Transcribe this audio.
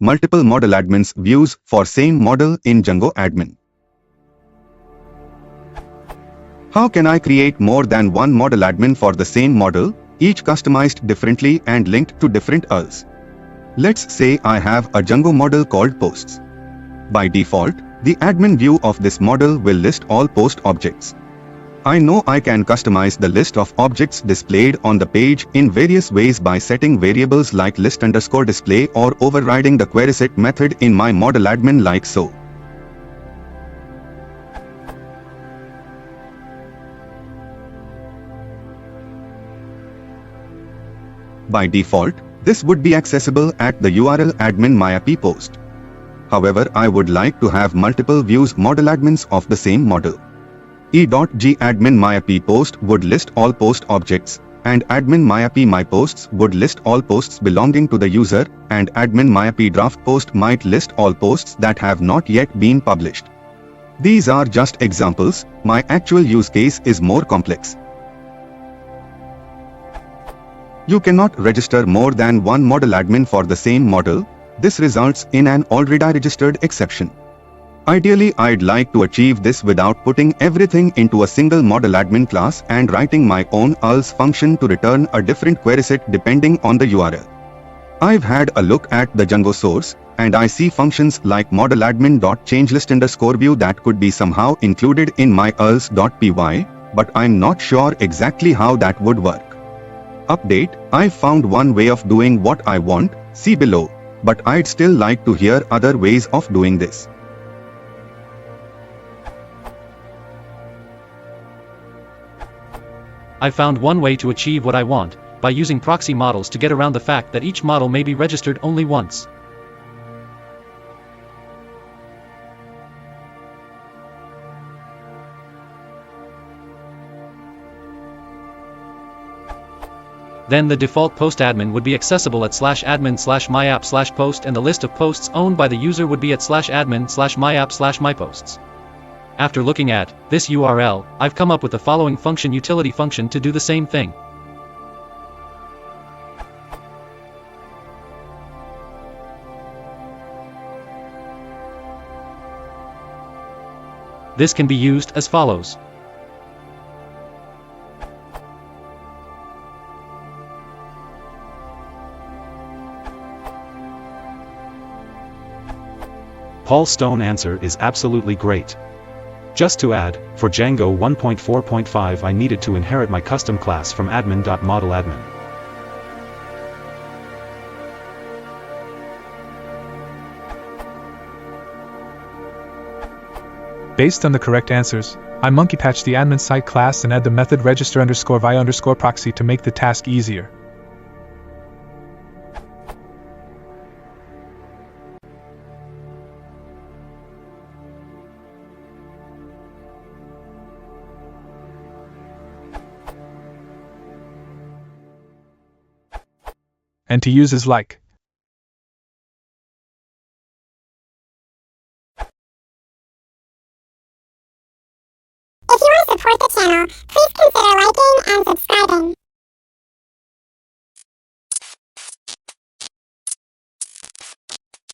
multiple ModelAdmins views for same model in django-admin. How can I create more than one ModelAdmin for the same model, each customized differently and linked to different URLs? Let's say I have a Django model called posts. By default, the admin view of this model will list all post objects. I know I can customize the list of objects displayed on the page in various ways by setting variables like list_display or overriding the querySet method in my ModelAdmin like so. By default, this would be accessible at the URL admin myAPI post. However, I would like to have multiple views ModelAdmins of the same model. e.gadmin myAPI post would list all post objects, and admin myAPI myPosts would list all posts belonging to the user, and admin myAPI draft post might list all posts that have not yet been published. These are just examples, my actual use case is more complex. You cannot register more than one ModelAdmin for the same model. This results in an already registered exception. Ideally, I'd like to achieve this without putting everything into a single ModelAdmin class and writing my own URLs function to return a different querySet depending on the URL. I've had a look at the Django source, and I see functions like modeladmin.changelist_view that could be somehow included in my URLs.py, but I'm not sure exactly how that would work. Update: I found one way of doing what I want, see below, but I'd still like to hear other ways of doing this. I found one way to achieve what I want, by using proxy models to get around the fact that each model may be registered only once. Then the default post admin would be accessible at /admin/myapp/post, and the list of posts owned by the user would be at /admin/myapp/myposts. After looking at this URL, I've come up with the following function utility function to do the same thing. This can be used as follows. Paul Stone answer is absolutely great. Just to add, for Django 1.4.5 I needed to inherit my custom class from admin.modeladmin. Based on the correct answers, I monkey patch the admin site class and add the method register_via_proxy to make the task easier. And to use is like. If you want to support the channel, please consider liking and subscribing.